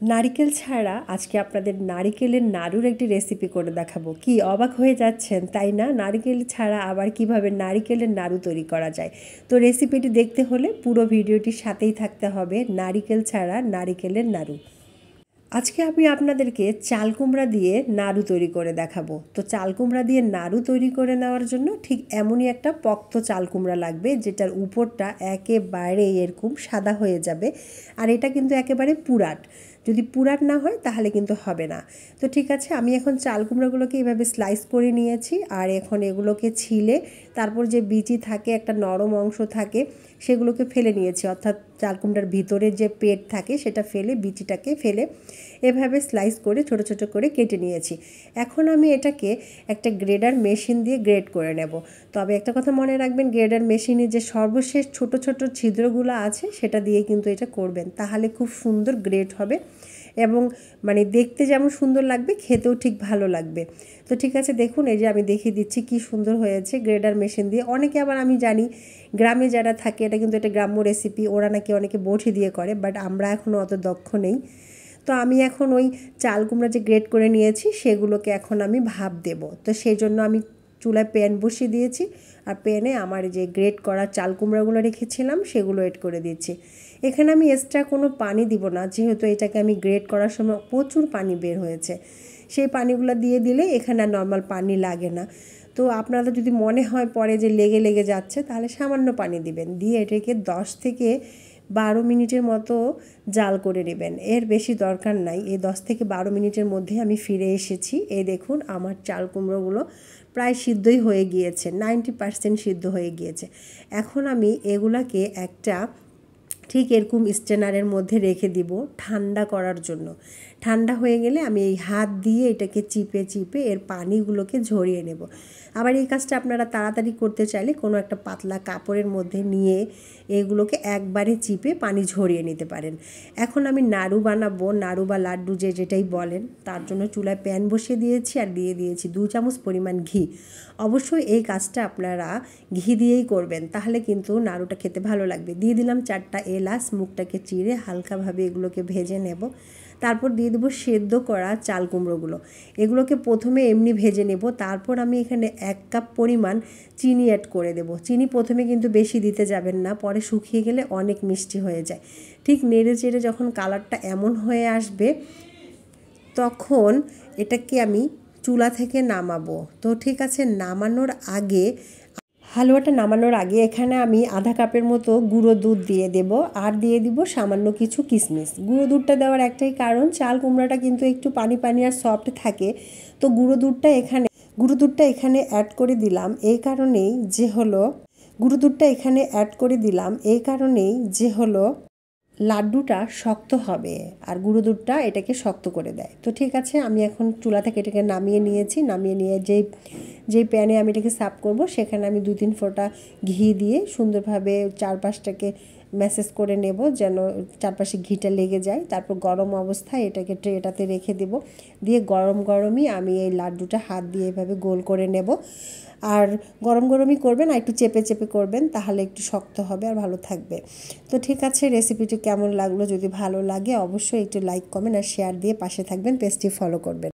নারিকেল ছাড়া আজকে আপনাদের নারিকেলের নাড়ুর একটি রেসিপি করে দেখাবো। কি অবাক হয়ে যাচ্ছেন তাই না? নারিকেল ছাড়া আবার কিভাবে নারিকেলের নাড়ু তৈরি করা যায়। তো রেসিপিটি দেখতে হলে পুরো ভিডিওটির সাথেই থাকতে হবে। নারিকেল ছাড়া নারিকেলের নাড়ু। আজকে আমি আপনাদেরকে চাল কুমড়া দিয়ে নাড়ু তৈরি করে দেখাবো। তো চাল কুমড়া দিয়ে নাড়ু তৈরি করে নেওয়ার জন্য ঠিক এমনই একটা পক্ত চাল কুমড়া লাগবে, যেটার উপরটা একেবারে এরকম সাদা হয়ে যাবে। আর এটা কিন্তু একেবারে পুরাট। যদি পুরাট না হয় তাহলে কিন্তু হবে না। তো ঠিক আছে, আমি এখন চাল কুমড়াগুলোকে এইভাবে স্লাইস করে নিয়েছি। আর এখন এগুলোকে ছিলে তারপর যে বিচি থাকে, একটা নরম অংশ থাকে, সেগুলোকে ফেলে নিয়েছি। অর্থাৎ চাল কুমড়ার ভিতরে যে পেট থাকে সেটা ফেলে, বিচিটাকে ফেলে এভাবে স্লাইস করে ছোট ছোট করে কেটে নিয়েছি। এখন আমি এটাকে একটা গ্রেডার মেশিন দিয়ে গ্রেড করে নেব। তবে একটা কথা মনে রাখবেন, গ্রেডার মেশিনে যে সর্বশেষ ছোট ছোট ছিদ্রগুলো আছে সেটা দিয়ে কিন্তু এটা করবেন, তাহলে খুব সুন্দর গ্রেড হবে এবং মানে দেখতে যেমন সুন্দর লাগবে, খেতেও ঠিক ভালো লাগবে। তো ঠিক আছে, দেখুন এই যে আমি দেখিয়ে দিচ্ছি কি সুন্দর হয়েছে গ্রেডার মেশিন দিয়ে। অনেকে আবার আমি জানি গ্রামে যারা থাকে, এটা কিন্তু একটা গ্রাম্য রেসিপি, ওরা নাকি অনেকে বটি দিয়ে করে, বাট আমরা এখনও অত দক্ষ নেই। তো আমি এখন ওই চাল কুমড়া যে গ্রেড করে নিয়েছি সেগুলোকে এখন আমি ভাপ দেব। তো সেই জন্য আমি চুলায় প্যান বসিয়ে দিয়েছি, আর প্যানে আমার যে গ্রেড করা চাল কুমড়াগুলো রেখেছিলাম সেগুলো এড করে দিচ্ছি। এখানে আমি এক্সট্রা কোনো পানি দিব না, যেহেতু এটাকে আমি গ্রেড করার সময় প্রচুর পানি বের হয়েছে। সেই পানিগুলো দিয়ে দিলে এখানে আর নর্মাল পানি লাগে না। তো আপনাদের যদি মনে হয় পরে যে লেগে লেগে যাচ্ছে, তাহলে সামান্য পানি দিবেন, দিয়ে এটাকে 10 থেকে 12 মিনিটের মতো জাল করে নেবেন। এর বেশি দরকার নাই। এই 10 থেকে 12 মিনিটের মধ্যে আমি ফিরে এসেছি। এই দেখুন আমার চাল কুমড়োগুলো প্রায় সিদ্ধই হয়ে গিয়েছে, 90% সিদ্ধ হয়ে গিয়েছে। এখন আমি এগুলাকে একটা ঠিক এরকম স্ট্রেনারের মধ্যে রেখে দিব ঠান্ডা করার জন্য। ঠান্ডা হয়ে গেলে আমি এই হাত দিয়ে এটাকে চিপে চিপে এর পানিগুলোকে ঝরিয়ে নেব। আবার এই কাজটা আপনারা তাড়াতাড়ি করতে চাইলে কোনো একটা পাতলা কাপড়ের মধ্যে নিয়ে এগুলোকে একবারে চিপে পানি ঝরিয়ে নিতে পারেন। এখন আমি নাড়ু বানাবো, নাড়ু বা লাড্ডু যে যেটাই বলেন, তার জন্য চুলায় প্যান বসিয়ে দিয়েছি আর দিয়ে দিয়েছি 2 চামচ পরিমাণ ঘি। অবশ্যই এই কাজটা আপনারা ঘি দিয়েই করবেন, তাহলে কিন্তু নাড়ুটা খেতে ভালো লাগবে। দিয়ে দিলাম 4টা এলাচ, মুখটাকে চিড়ে হালকাভাবে এগুলোকে ভেজে নেব। তারপর দিয়ে দেবো সেদ্ধ করা চাল কুমড়োগুলো। এগুলোকে প্রথমে এমনি ভেজে নেব, তারপর আমি এখানে 1 কাপ পরিমাণ চিনি অ্যাড করে দেব। চিনি প্রথমে কিন্তু বেশি দিতে যাবেন না, পরে শুকিয়ে গেলে অনেক মিষ্টি হয়ে যায়। ঠিক নেড়ে চেড়ে যখন কালারটা এমন হয়ে আসবে, তখন এটাকে আমি চুলা থেকে নামাবো। তো ঠিক আছে, হালুয়াটা নামানোর আগে এখানে আমি আধা কাপের মতো গুঁড়ো দুধ দিয়ে দেব, আর দিয়ে দিব সামান্য কিছু কিশমিশ। গুঁড়ো দুধটা দেওয়ার একটাই কারণ, চাল কুমড়াটা কিন্তু একটু পানি পানি আর সফট থাকে। তো গুঁড়ো দুধটা এখানে অ্যাড করে দিলাম এই কারণেই যে হলো লাড্ডুটা শক্ত হবে, আর গুঁড়ো দুধটা এটাকে শক্ত করে দেয়। তো ঠিক আছে, আমি এখন চুলা থেকে এটাকে নামিয়ে নিয়েছি। নামিয়ে নিয়ে যেই প্যানে আমি এটাকে সার্ভ করব, সেখানে আমি 2-3 ফোঁটা ঘি দিয়ে সুন্দরভাবে চারপাশটাকে ম্যাসেজ করে নেব, যেন চারপাশে ঘিটা লেগে যায়। তারপর গরম অবস্থায় এটাকে ট্রেটাতে রেখে দেব। দিয়ে গরম গরমই আমি এই লাড্ডুটা হাত দিয়ে এভাবে গোল করে নেব। আর গরম গরমই করবেন, আর একটু চেপে চেপে করবেন, তাহলে একটু শক্ত হবে আর ভালো থাকবে। তো ঠিক আছে, রেসিপিটি কেমন লাগলো? যদি ভালো লাগে অবশ্যই একটু লাইক, কমেন্ট আর শেয়ার দিয়ে পাশে থাকবেন, পেজটি ফলো করবেন।